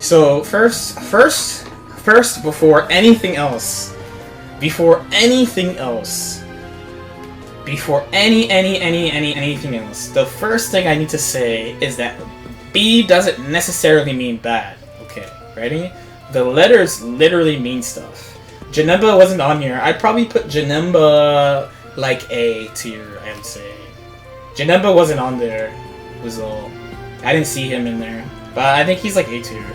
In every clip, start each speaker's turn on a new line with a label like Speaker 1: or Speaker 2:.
Speaker 1: So first, before anything else, anything else, the first thing I need to say is that B doesn't necessarily mean bad. Okay, ready? The letters literally mean stuff. Janemba wasn't on here. I'd probably put Janemba like A tier, I would say. Janemba wasn't on there, was all. I didn't see him in there. But I think he's like A tier.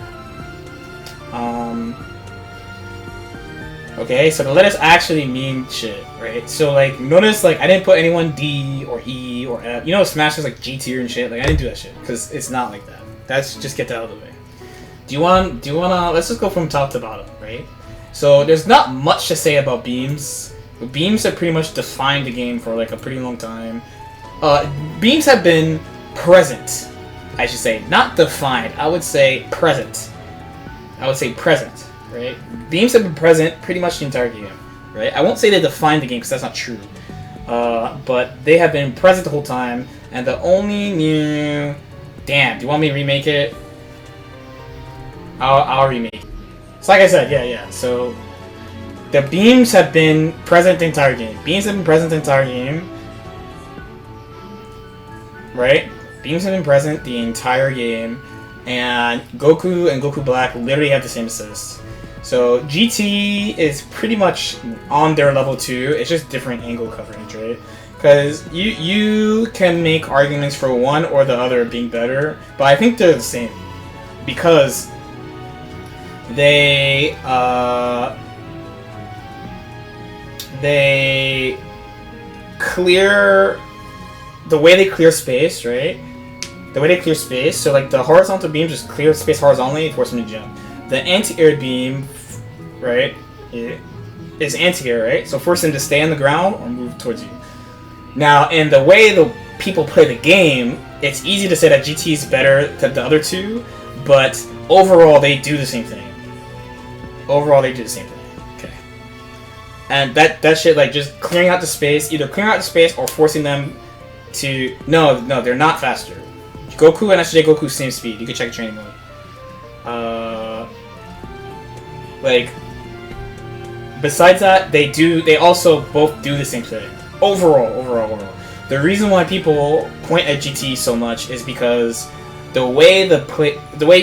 Speaker 1: Okay, so the letters actually mean shit, right? So like, notice like I didn't put anyone D or E or F. You know, Smash is like G tier and shit. Like I didn't do that shit because it's not like that. That's just get that out of the way. Do you wanna? Let's just go from top to bottom, right? So there's not much to say about beams. Beams have pretty much defined the game for like a pretty long time. Beams have been present, I should say, not defined. I would say present. Right? Beams have been present pretty much the entire game, right? I won't say they defined the game because that's not true. But they have been present the whole time, and the only new... Damn, do you want me to remake it? I'll remake it. So like I said, yeah. So the beams have been present the entire game. Right? Beams have been present the entire game, and Goku and Goku Black literally have the same assist. So GT is pretty much on their level too. It's just different angle coverage, right? Because you can make arguments for one or the other being better, but I think they're the same because they clear the way they clear space, right? The way they clear space, so like the horizontal beam just clears space horizontally and forces them to jump. The anti-air beam, right, is anti-air, right? So force them to stay on the ground or move towards you. Now, in the way the people play the game, it's easy to say that GT is better than the other two, but overall they do the same thing. Okay. And that shit, like, just clearing out the space, either clearing out the space or forcing them to... No, they're not faster. Goku and SJ Goku same speed. You can check training mode. Like, besides that, they also both do the same thing. Overall. The reason why people point at GT so much is because the way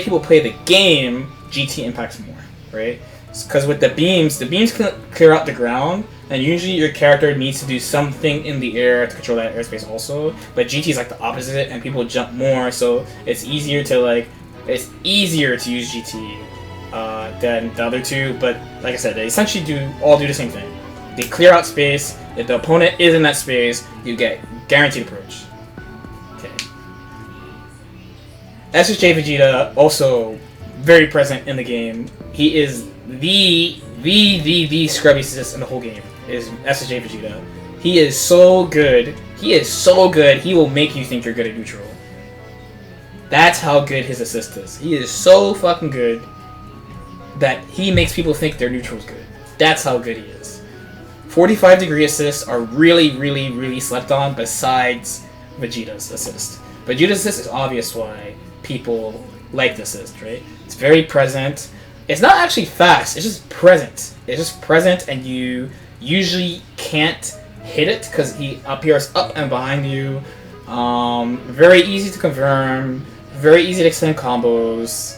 Speaker 1: people play the game, GT impacts more, right? Because with the beams can clear out the ground, and usually your character needs to do something in the air to control that airspace also. But GT is like the opposite, and people jump more, so it's easier to use GT than the other two. But like I said, they essentially all do the same thing. They clear out space. If the opponent is in that space, you get guaranteed approach. Okay. SSJ Vegeta also very present in the game. He is the scrubbiest in the whole game. Is SSJ Vegeta. He is so good. He will make you think you're good at neutral. That's how good his assist is. He is so fucking good that he makes people think their neutral is good. That's how good he is. 45-degree assists are really slept on besides Vegeta's assist. Vegeta's assist is obvious why people like the assist, right? It's very present. It's not actually fast, it's just present. And you usually can't hit it because he appears up and behind you. Very easy to confirm, very easy to extend combos.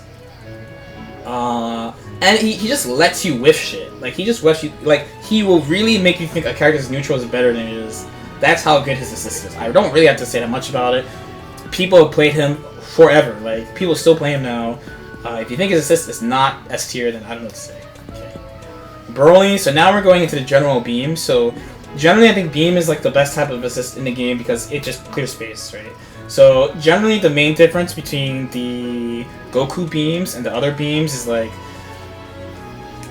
Speaker 1: And he just lets you whiff shit. Like, he just whiffs you. Like, he will really make you think a character's neutral is better than it is. That's how good his assist is. I don't really have to say that much about it. People have played him forever. Like, people still play him now. If you think his assist is not S tier, then I don't know what to say. Okay. Broly, so now we're going into the general beam. So, generally I think beam is like the best type of assist in the game because it just clears space, right? So, generally the main difference between the Goku beams and the other beams is like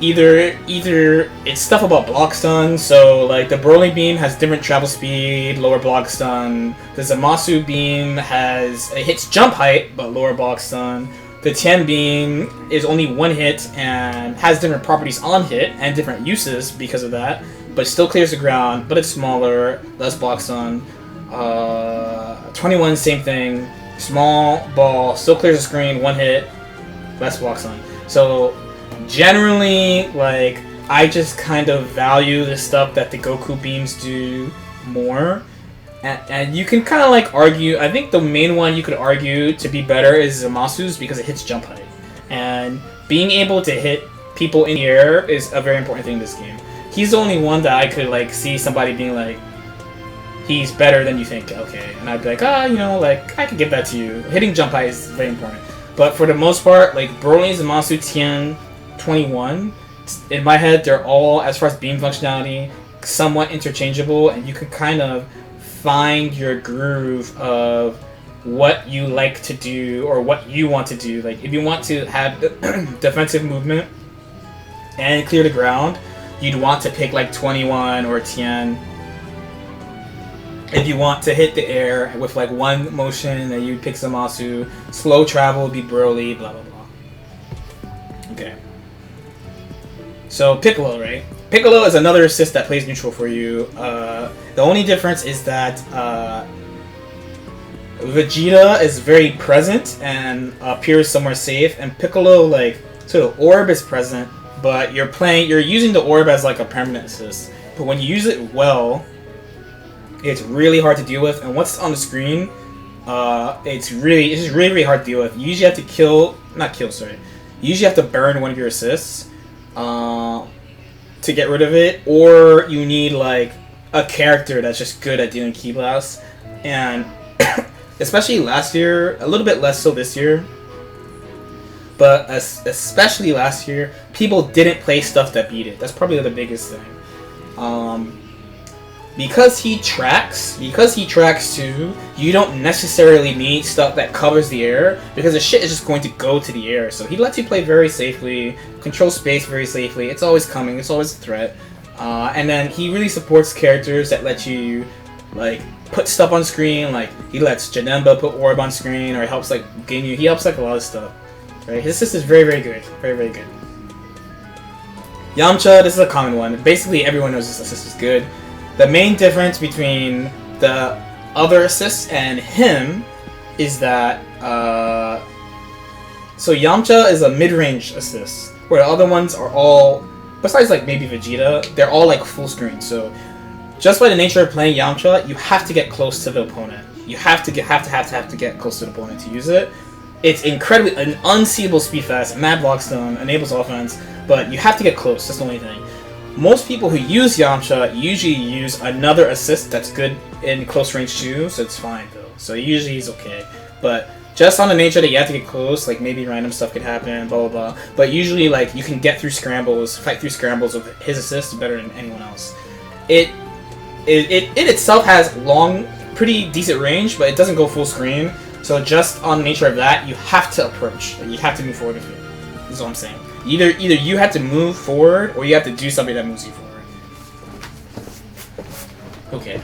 Speaker 1: either it's stuff about block stun, so like the Broly beam has different travel speed, lower block stun. The Zamasu beam it hits jump height but lower block stun. The Tien beam is only one hit and has different properties on hit and different uses because of that, but still clears the ground, but it's smaller, less block stun. 21, same thing. Small ball, still clears the screen, one hit. less block stun. So generally, like, I just kind of value the stuff that the Goku beams do more. And you can kind of like argue, I think the main one you could argue to be better is Zamasu's because it hits jump height. And being able to hit people in the air is a very important thing in this game. He's the only one that I could like see somebody being like, he's better than you think, okay. And I'd be like, you know, like, I could give that to you. Hitting jump height is very important. But for the most part, like, Broly, Zamasu, Tien, 21, in my head, they're all, as far as beam functionality, somewhat interchangeable, and you can kind of find your groove of what you like to do or what you want to do. Like, if you want to have defensive movement and clear the ground, you'd want to pick, like, 21 or Tien. If you want to hit the air with like one motion, then you pick Zamasu. Slow travel would be Broly, blah blah blah. Okay. So Piccolo, right? Piccolo is another assist that plays neutral for you. The only difference is that Vegeta is very present and appears somewhere safe, and Piccolo, like, so the orb is present, but you're using the orb as like a permanent assist. But when you use it well, it's really hard to deal with, and once it's on the screen, it's just really hard to deal with. You usually have to You usually have to burn one of your assists to get rid of it, or you need like a character that's just good at dealing ki blasts. And especially last year, a little bit less so this year, but especially last year, people didn't play stuff that beat it. That's probably the biggest thing. Because he tracks too, you don't necessarily need stuff that covers the air, because the shit is just going to go to the air. So he lets you play very safely, control space very safely. It's always coming, it's always a threat. And then he really supports characters that let you like put stuff on screen. Like he lets Janemba put orb on screen, or he helps like he helps like a lot of stuff. Right? His assist is very, very good. Very, very good. Yamcha, this is a common one. Basically everyone knows this assist is good. The main difference between the other assists and him is that so Yamcha is a mid-range assist, where the other ones are all, besides like maybe Vegeta, they're all like full screen. So just by the nature of playing Yamcha, you have to get close to the opponent. You have to get close to the opponent to use it. It's incredibly an unseeable speed fast, mad block stun, enables offense, but you have to get close. That's the only thing. Most people who use Yamcha usually use another assist that's good in close range too, so it's fine though. So usually he's okay. But just on the nature that you have to get close, like maybe random stuff could happen, blah blah blah. But usually like you can get through scrambles, fight through scrambles with his assist better than anyone else. It itself has long, pretty decent range, but it doesn't go full screen. So just on the nature of that, you have to approach. Like, you have to move forward with it. That's what I'm saying. Either you have to move forward, or you have to do something that moves you forward. Okay.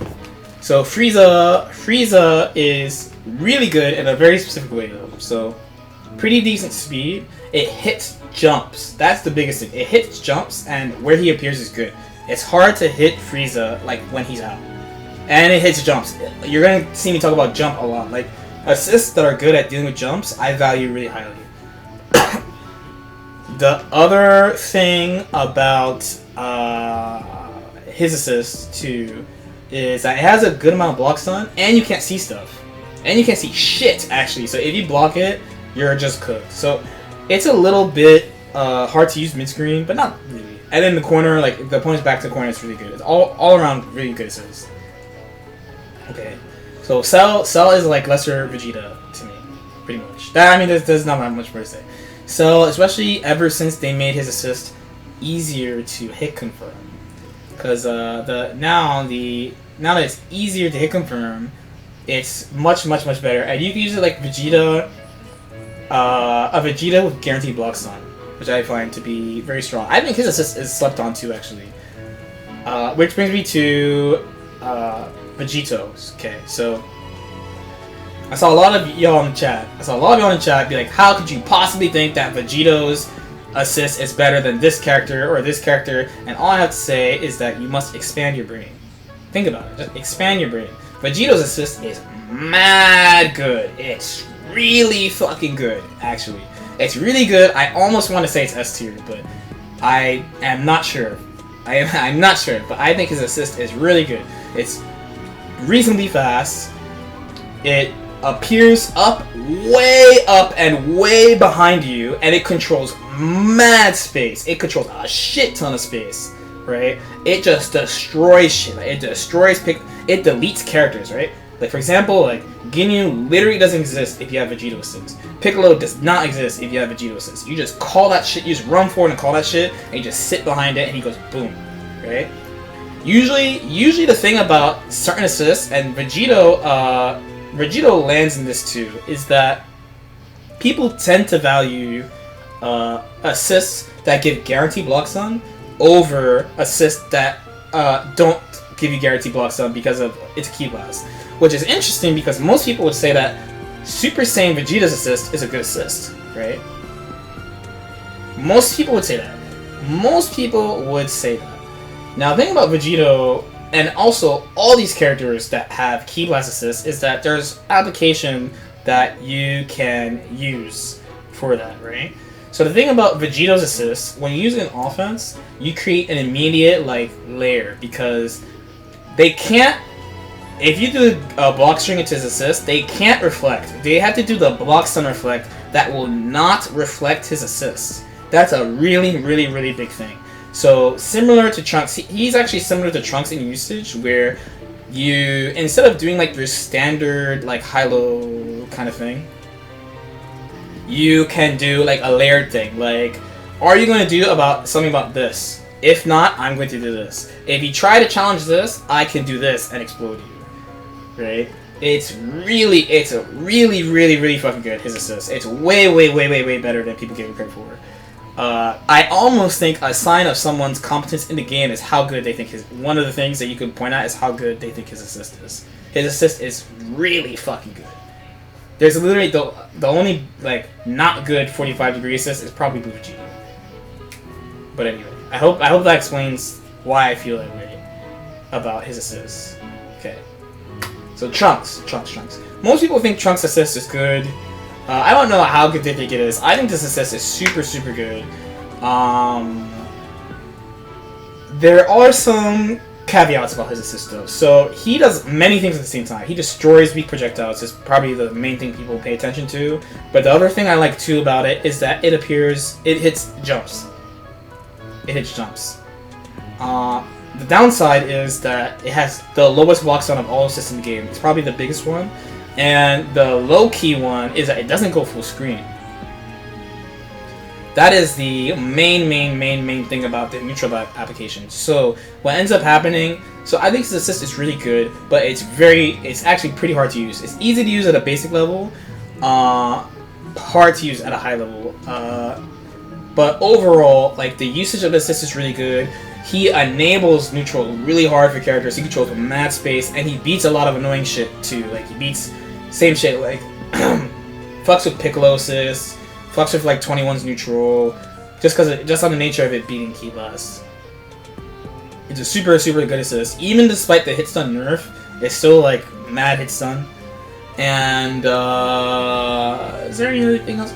Speaker 1: So Frieza is really good in a very specific way though. So pretty decent speed. It hits jumps. That's the biggest thing. It hits jumps, and where he appears is good. It's hard to hit Frieza like when he's out. And it hits jumps. You're gonna see me talk about jump a lot. Like assists that are good at dealing with jumps, I value really highly. The other thing about his assist too is that it has a good amount of block stun, and you can't see stuff, and you can't see shit actually. So if you block it, you're just cooked. So it's a little bit hard to use mid screen, but not really. And in the corner, like if the opponent's back to the corner, it's really good. It's all around really good assist. Okay, so Cell is like lesser Vegeta to me, pretty much. I mean, there's not much more to say. So, especially ever since they made his assist easier to hit confirm, because now that it's easier to hit confirm, it's much better, and you can use it like Vegeta, a Vegeta with guaranteed block stun, which I find to be very strong. I think his assist is slept on too, actually. Which brings me to Vegito's. Okay, so I saw a lot of y'all in the chat. Be like, how could you possibly think that Vegito's assist is better than this character or this character? And all I have to say is that you must expand your brain. Think about it. Just expand your brain. Vegito's assist is mad good. It's really fucking good, actually. It's really good. I almost want to say it's S tier, but I am not sure. I'm not sure, but I think his assist is really good. It's reasonably fast. It appears way up and way behind you, and it controls mad space. It controls a shit ton of space, right? It just destroys shit. Like, it destroys it deletes characters, right? Like, for example, like, Ginyu literally doesn't exist if you have Vegito assist. Piccolo does not exist if you have Vegito assist. You just call that shit, you just run forward and call that shit, and you just sit behind it, and he goes boom, right? Usually the thing about certain assists, and Vegito lands in this too, is that people tend to value assists that give guaranteed block stun over assists that don't give you guaranteed block stun because of its key blast. Which is interesting because most people would say that Super Saiyan Vegeta's assist is a good assist, right? Most people would say that. Most people would say that. Now, the thing about Vegito, and also all these characters that have key blast assists, is that there's application that you can use for that, right? So the thing about Vegito's assist, when you use it in offense, you create an immediate like layer because they can't. If you do a block string into his assist, they can't reflect. They have to do the block stun reflect that will not reflect his assist. That's a really, really, really big thing. So similar to Trunks, he's actually similar to Trunks in usage, where you, instead of doing like your standard like high-low kind of thing, you can do like a layered thing. Like, are you going to do something about this? If not, I'm going to do this. If you try to challenge this, I can do this and explode you. Right? It's really fucking good, his assist. It's way better than people give him credit for. I almost think a sign of someone's competence in the game is how good they think one of the things that you could point out is how good they think his assist is. His assist is really fucking good. There's literally, the only, like, not good 45-degree assist is probably Buu Vegeta. But anyway, I hope that explains why I feel that way about his assist. Okay. So Trunks. Most people think Trunks' assist is good. I don't know how good they think it is. I think this assist is super good. There are some caveats about his assist though. So he does many things at the same time. He destroys weak projectiles. Is probably the main thing people pay attention to. But the other thing I like too about it is that it hits jumps. It hits jumps. The downside is that it has the lowest block stun of all assists in the game. It's probably the biggest one. And the low-key one is that it doesn't go full screen. That is the main thing about the neutral application. So what ends up happening, so I think this assist is really good, but it's actually pretty hard to use. It's easy to use at a basic level, hard to use at a high level. But overall, like, the usage of the assist is really good. He enables neutral really hard for characters. He controls mad space, and he beats a lot of annoying shit too. Like, he beats same shit, like fucks with Piccolo assist, fucks with like 21's neutral, just on the nature of it beating key blast. It's a super good assist. Even despite the hit stun nerf, it's still like mad hit stun. And is there anything else?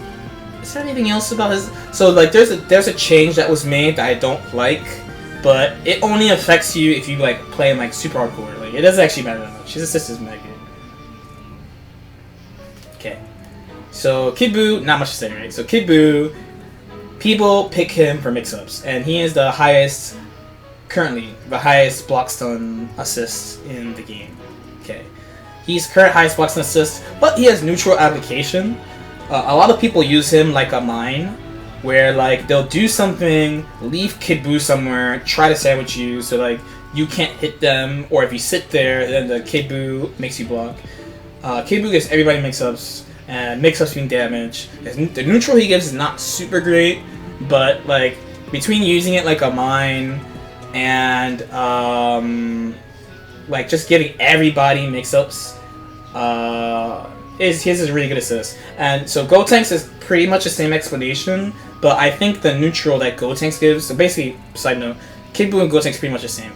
Speaker 1: Is there anything else about his? So like, there's a change that was made that I don't like. But it only affects you if you like play in like super hardcore. Like, it doesn't actually matter that much. His assist is mega good. Okay. So Kid Buu, not much to say, right? So Kid Buu, people pick him for mix-ups, and he is currently the highest block stun assist in the game. Okay. He's current highest block stun assist, but he has neutral application. A lot of people use him like a mine, where like they'll do something, leave Kid Buu somewhere, try to sandwich you, so like you can't hit them, or if you sit there, then the Kid Buu makes you block. Kid Buu gives everybody mix-ups, and mix-ups mean damage. The neutral he gives is not super great, but like between using it like a mine and like just giving everybody mix-ups, his is a really good assist. And so Gotenks is pretty much the same explanation, but I think the neutral that Gotenks gives, so basically, side note, Kid Buu and Gotenks pretty much the same.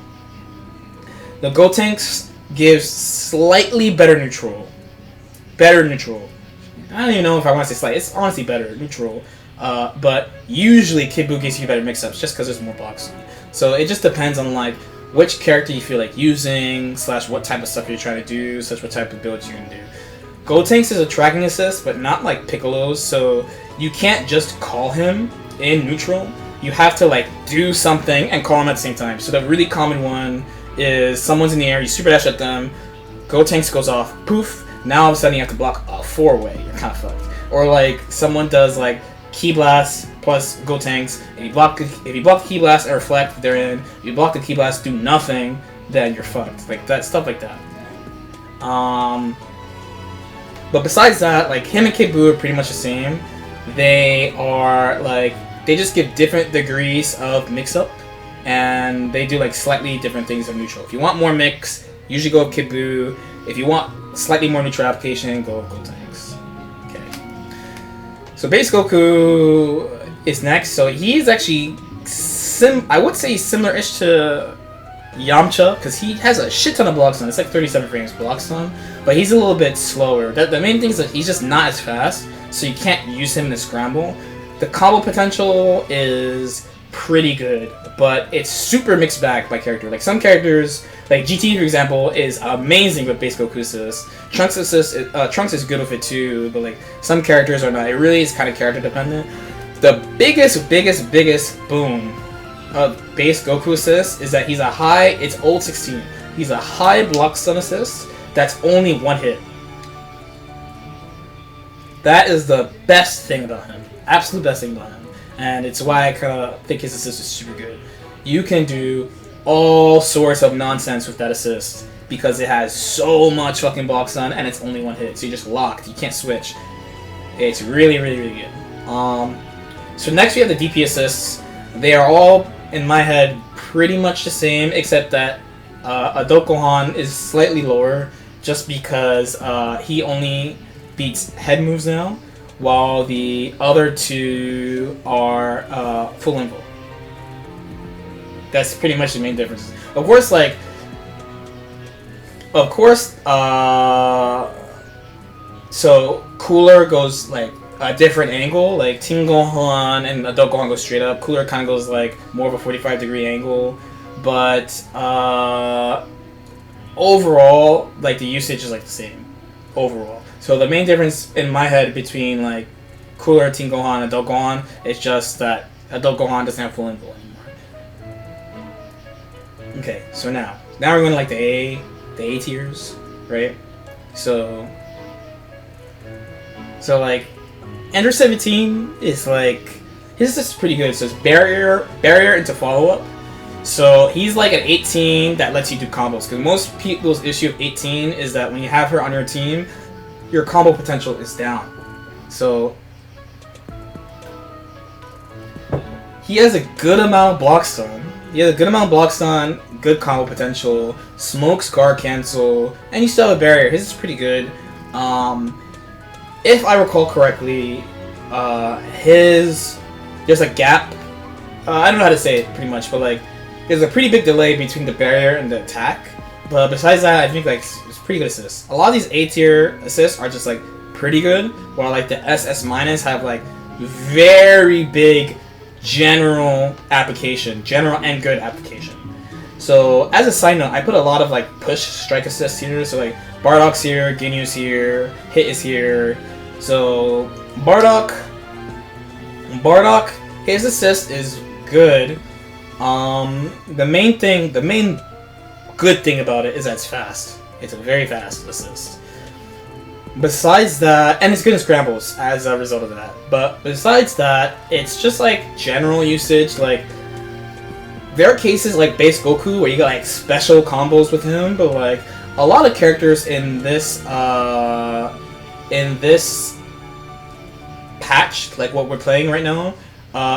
Speaker 1: The Gotenks gives slightly better neutral. I don't even know if I want to say slight. It's honestly better, neutral. But usually Kid Buu gives you better mix-ups just because there's more blocks. So it just depends on like which character you feel like using, / what type of stuff you're trying to do, / what type of builds you're gonna do. Gotenks is a tracking assist, but not like Piccolo's, so you can't just call him in neutral. You have to like do something and call him at the same time. So the really common one is someone's in the air, you super dash at them, Gotenks goes off, poof, now all of a sudden you have to block a 4-way. You're kind of fucked. Or like someone does like Ki Blast plus Gotenks. If you block the Ki Blast and reflect, they're in. If you block the Ki Blast, do nothing, then you're fucked. Like that stuff like that. But besides that, like him and Kid Buu are pretty much the same. They are like they just give different degrees of mix-up, and they do like slightly different things in neutral. If you want more mix, usually go with Kid Buu. If you want slightly more neutral application, go with Gotenks. Okay. So base Goku is next. So he's actually I would say similar-ish to Yamcha, because he has a shit ton of blocks on. It's like 37 frames blocks on, but he's a little bit slower. The main thing is that he's just not as fast, so you can't use him in a scramble. The combo potential is pretty good, but it's super mixed bag by character. Like some characters, like GT for example, is amazing with base Goku assist. Trunks is good with it too, but like some characters are not. It really is kind of character dependent. The biggest boom of base Goku assist is that it's old 16. He's a high block stun assist that's only one hit. That is the best thing about him. Absolute best thing about him. And it's why I kind of think his assist is super good. You can do all sorts of nonsense with that assist because it has so much fucking block stun and it's only one hit. So you're just locked. You can't switch. It's really good. So next we have the DP assists. They are all, in my head, pretty much the same, except that Adult Gohan is slightly lower just because he only beats head moves now, while the other two are full invo. That's pretty much the main difference. Of course, so Cooler goes like a different angle, like Teen Gohan and Adult Gohan go straight up. Cooler kind of goes like more of a 45-degree angle, but overall, like the usage is like the same overall. So the main difference in my head between like Cooler, Teen Gohan, and Adult Gohan is just that Adult Gohan doesn't have full invo anymore. Okay, so now we're going to like the A tiers, right? So like Ender 17 is like his is pretty good. So it's barrier into follow up. So he's like an 18 that lets you do combos, because most people's issue of 18 is that when you have her on your team, your combo potential is down. So he has a good amount of block stun. Good combo potential, smokes guard cancel, and you still have a barrier. His is pretty good. If I recall correctly, there's a gap. I don't know how to say it pretty much, but like there's a pretty big delay between the barrier and the attack. But besides that, I think like it's pretty good assists. A lot of these A tier assists are just like pretty good, while like the SS minus have like very big general and good application. So as a side note, I put a lot of like push strike assists here. So like Bardock's here, Ginyu's here, Hit is here. So Bardock, his assist is good. The main good thing about it is that it's fast. It's a very fast assist. Besides that, and it's good in scrambles as a result of that. But besides that, it's just like general usage. Like there are cases like base Goku where you got like special combos with him, but like a lot of characters in this patch, like what we're playing right now,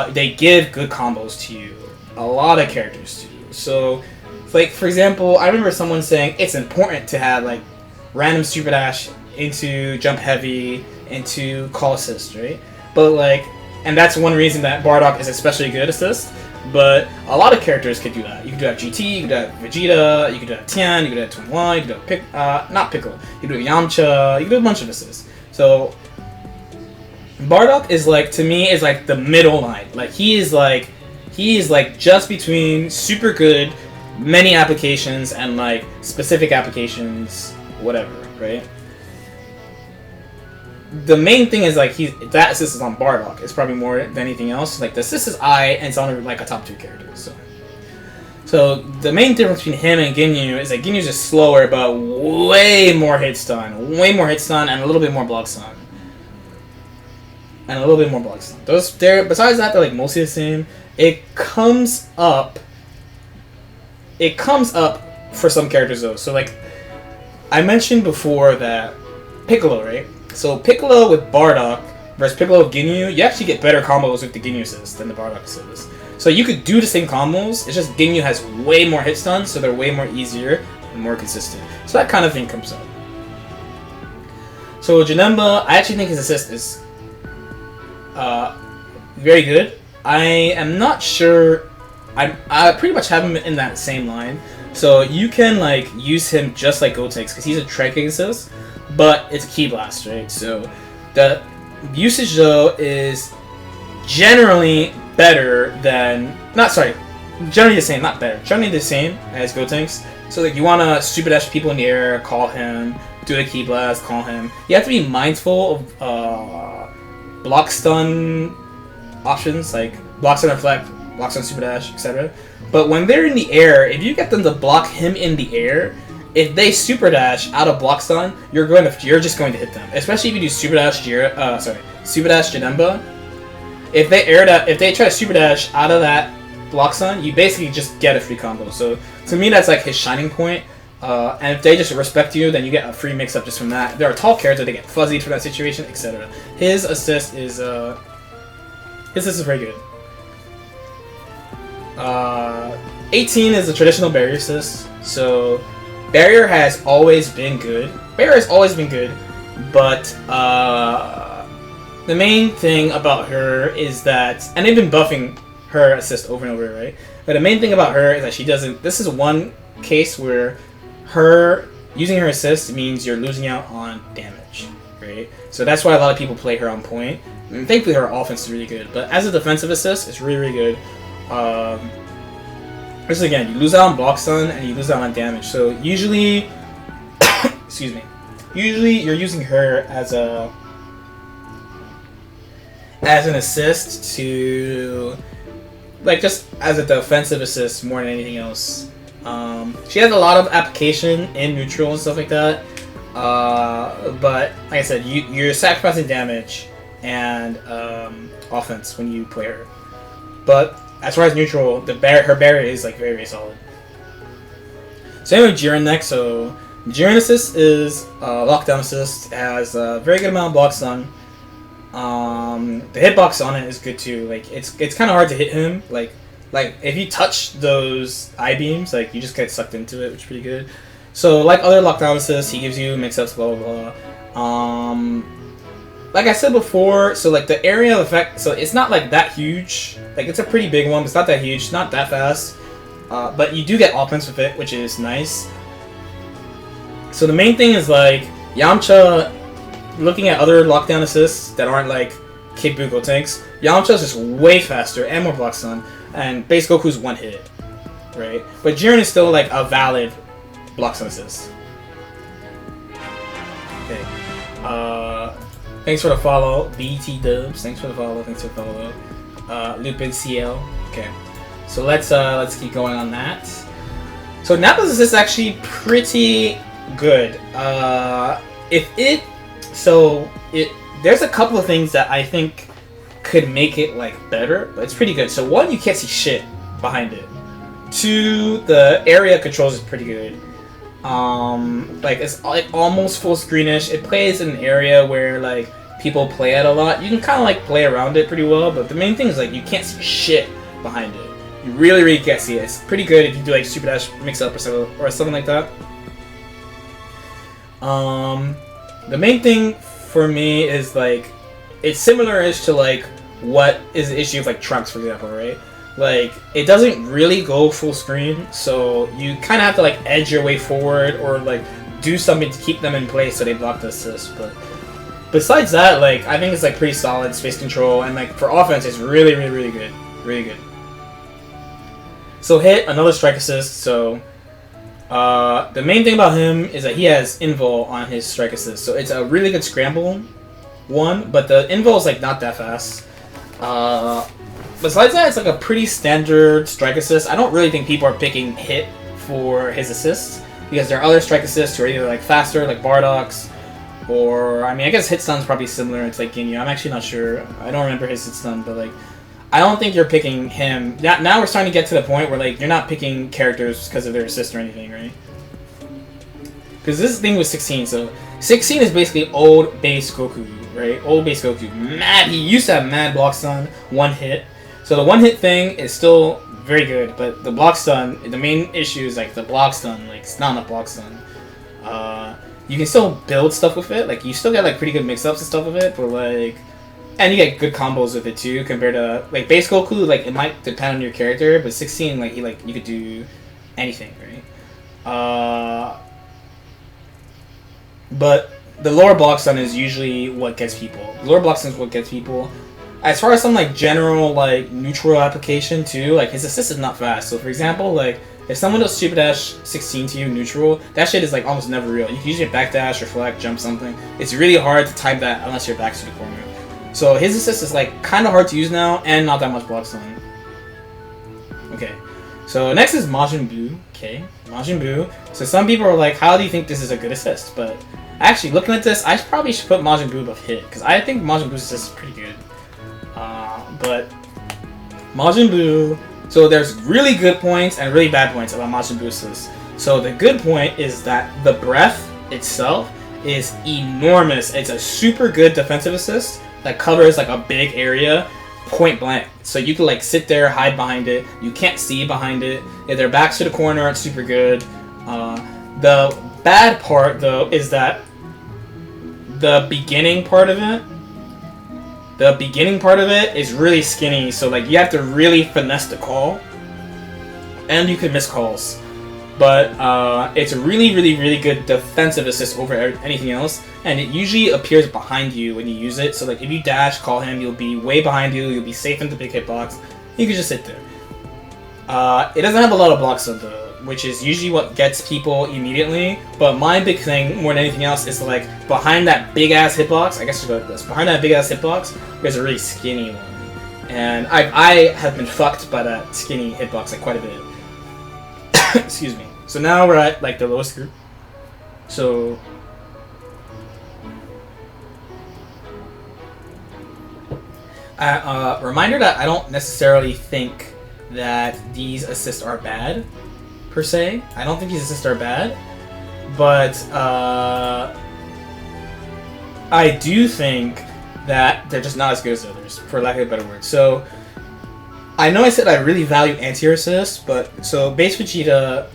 Speaker 1: they give good combos to you. A lot of characters to you. So, like for example, I remember someone saying it's important to have like random super dash into jump heavy into call assist, right? But like, and that's one reason that Bardock is especially good assist. But a lot of characters could do that. You could have GT, you could have Vegeta, you could have Tien, you could have Tuen, you could have not Piccolo, you could have Yamcha, you could do a bunch of assists. So Bardock is like, to me, is like the middle line. Like he is like just between super good, many applications, and like specific applications, whatever, right? The main thing is like that assist is on Bardock. It's probably more than anything else. Like the assist is I, and it's on like a top 2 character. So the main difference between him and Ginyu is that Ginyu's just slower, but way more hit stun, and a little bit more block stun. Those besides that, they're like mostly the same. It comes up for some characters though. So like I mentioned before that Piccolo, right? So Piccolo with Bardock versus Piccolo with Ginyu, you actually get better combos with the Ginyu assist than the Bardock assist. So you could do the same combos, it's just Ginyu has way more hit stun, so they're way more easier and more consistent. So that kind of thing comes up. So Janemba, I actually think his assist is very good. I am not sure. I pretty much have him in that same line. So you can like use him just like Gotenks because he's a tri-kick assist, but it's a ki blast, right? So the usage though is generally better than generally the same, not better, generally the same as Gotenks. So like you want to super dash people in the air, call him, do a ki blast, call him. You have to be mindful of block stun options like block stun reflect, block stun super dash, etc. But when they're in the air, if you get them to block him in the air, if they super dash out of block stun, you're just going to hit them. Especially if you do super dash Janemba. If they try to super dash out of that block stun, you basically just get a free combo. So to me, that's like his shining point. And if they just respect you, then you get a free mix-up just from that. There are tall characters that get fuzzied for that situation, etc. His assist is very good. 18 is a traditional barrier assist. So barrier has always been good. But the main thing about her is that, and they've been buffing her assist over and over, right? But the main thing about her is that she doesn't. This is one case where using her assist means you're losing out on damage, right? So that's why a lot of people play her on point. And thankfully, her offense is really good. But as a defensive assist, it's really, really good. This again, you lose out on block stun and you lose out on damage. So usually, excuse me. Usually, you're using her as an assist to, like, just as a defensive assist more than anything else. She has a lot of application in neutral and stuff like that. But like I said, you're sacrificing damage and offense when you play her. But as far as neutral, her barrier is like very, very solid. So anyway, Jiren next. So Jiren assist is lockdown assist. It has a very good amount of block stun. The hitbox on it is good too. Like it's kind of hard to hit him. Like if you touch those I beams, like you just get sucked into it, which is pretty good. So like other lockdown assists, he gives you mix-ups, blah blah blah. Like I said before, so like the area of effect, so it's not like that huge. Like it's a pretty big one, but it's not that huge, not that fast. But you do get offense with it, which is nice. So the main thing is like Yamcha. Looking at other lockdown assists that aren't like Kid Buu Gotenks, Yamcha's just way faster and more block stun, and base Goku's one hit, right? But Jiren is still like a valid block stun assist. Okay. Thanks for the follow, BT Dubs. Thanks for the follow. Lupin CL. Okay. So let's keep going on that. So Nappa's assist is actually pretty good. There's a couple of things that I think could make it like better, but it's pretty good. So one, you can't see shit behind it. Two, the area controls is pretty good. Like it's like almost full screenish. It plays in an area where like people play it a lot. You can kind of like play around it pretty well, but the main thing is like you can't see shit behind it. You really, really can't see it. It's pretty good if you do like super dash mix up or something like that. The main thing for me is like it's similar-ish to like what is the issue with like Trunks, for example, right? Like it doesn't really go full screen, so you kind of have to like edge your way forward or like do something to keep them in place so they block the assist. But Besides that, like, I think it's like pretty solid space control, and like for offense, it's really, really, really good, really good. So hit another strike assist. So the main thing about him is that he has invul on his strike assist, so it's a really good scramble one. But the invul is like not that fast. Besides that, it's like a pretty standard strike assist. I don't really think people are picking hit for his assists because there are other strike assists who are either like faster, like Bardock's, or I mean, I guess hit stun's probably similar. It's like Ginyu. I'm actually not sure. I don't remember his hit stun, but like, I don't think you're picking him. Now we're starting to get to the point where like you're not picking characters because of their assist or anything, right? Because this thing was 16, so 16 is basically old base Goku, right? Old base Goku. He used to have mad block stun, one hit. So the one hit thing is still very good, but the block stun, the main issue is like the block stun, like it's not enough block stun. You can still build stuff with it, like you still get like pretty good mix-ups and stuff with it, but like, and you get good combos with it too compared to like base Goku. Like it might depend on your character, but 16 like you could do anything, right? But the lower block stun is usually what gets people. The lower block stun is what gets people. As far as some like general like neutral application too, like his assist is not fast. So for example, like if someone does super dash 16 to you neutral, that shit is like almost never real. You can use your backdash, reflect, jump something. It's really hard to time that unless your back's to the corner. So his assist is like kind of hard to use now and not that much block stun. Okay, so next is Majin Buu. Okay, Majin Buu. So some people are like, how do you think this is a good assist? But actually, looking at this, I probably should put Majin Buu above hit because I think Majin Buu's assist is pretty good. But Majin Buu, so there's really good points and really bad points about Majin Buu assist. So the good point is that the breath itself is enormous. It's a super good defensive assist that covers like a big area point blank. So you can like sit there, hide behind it. You can't see behind it. If their backs to the corner, it's super good. The bad part though is that the beginning part of it is really skinny, so like you have to really finesse the call, and you can miss calls. But it's a really, really, really good defensive assist over anything else, and it usually appears behind you when you use it. So like if you dash, call him, you'll be way behind you. You'll be safe in the big hitbox. You can just sit there. It doesn't have a lot of blocks though, which is usually what gets people immediately. But my big thing, more than anything else, is like behind that big ass hitbox. I guess you go like this. Behind that big ass hitbox, there's a really skinny one, and I have been fucked by that skinny hitbox like quite a bit. Excuse me. So now we're at like the lowest group. So reminder that I don't necessarily think that these assists are bad per se. I don't think these assists are bad, but I do think that they're just not as good as others, for lack of a better word. So I know I said I really value anti-air assists, but so base Vegeta,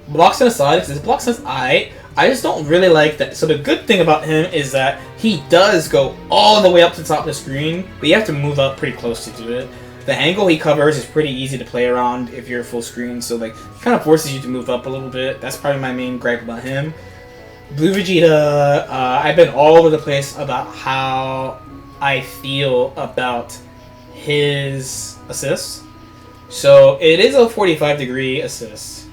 Speaker 1: block stun aside, because his block stun's I just don't really like that. So the good thing about him is that he does go all the way up to the top of the screen, but you have to move up pretty close to do it. The angle he covers is pretty easy to play around if you're full screen, so like it kind of forces you to move up a little bit. That's probably my main gripe about him. Blue Vegeta, I've been all over the place about how I feel about his assists. So it is a 45-degree assist,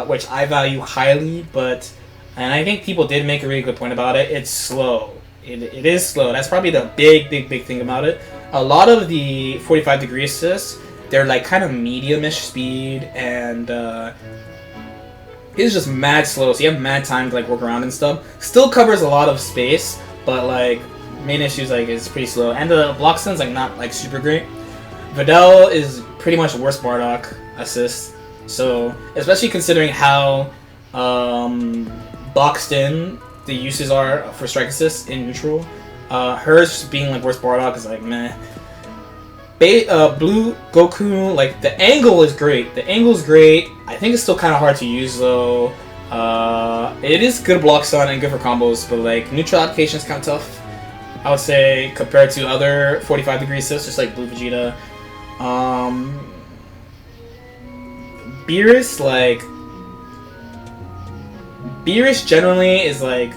Speaker 1: which I value highly, and I think people did make a really good point about it. It's slow. It is slow. That's probably the big thing about it. A lot of the 45-degree assists, they're like kind of medium-ish speed, and it's just mad slow, so you have mad time to like work around and stuff. Still covers a lot of space, but like main issues like it's pretty slow, and the block stun's like not like super great. Videl is pretty much the worst Bardock assist, so especially considering how boxed in the uses are for strike assists in neutral. Hers being like worst Bardock is like meh. Blue Goku, like the angle is great. The angle is great. I think it's still kind of hard to use though. It is good block stun and good for combos, but like neutral application is kind of tough, I would say, compared to other 45-degree assists, just like Blue Vegeta. Beerus generally is like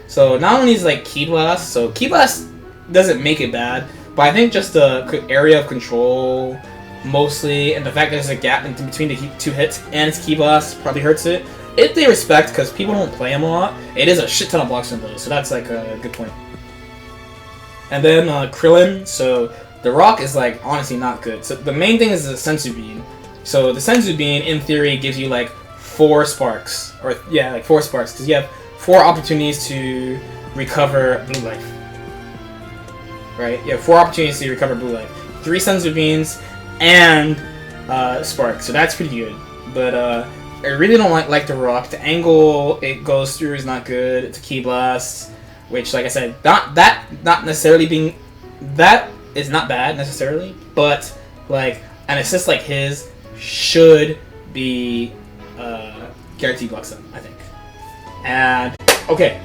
Speaker 1: So not only is like Ki Blast, so Ki Blast doesn't make it bad, but I think just the area of control mostly, and the fact there's a gap in between the two hits and its Ki Blast probably hurts it. If they respect, because people don't play him a lot, it is a shit ton of blocks in those, so that's like a good point. And then Krillin, so the rock is like honestly not good. So the main thing is the Senzu Bean. So the Senzu Bean in theory gives you like 4 sparks, or yeah, like 4 sparks, because you have 4 opportunities to recover blue life. Right? You have 4 opportunities to recover blue life. 3 Senzu Beans and spark, so that's pretty good. But I really don't like the rock. The angle it goes through is not good. It's a Ki Blast, which, like I said, not necessarily being that is not bad necessarily, but like an assist like his should be guaranteed block stun, I think. And okay,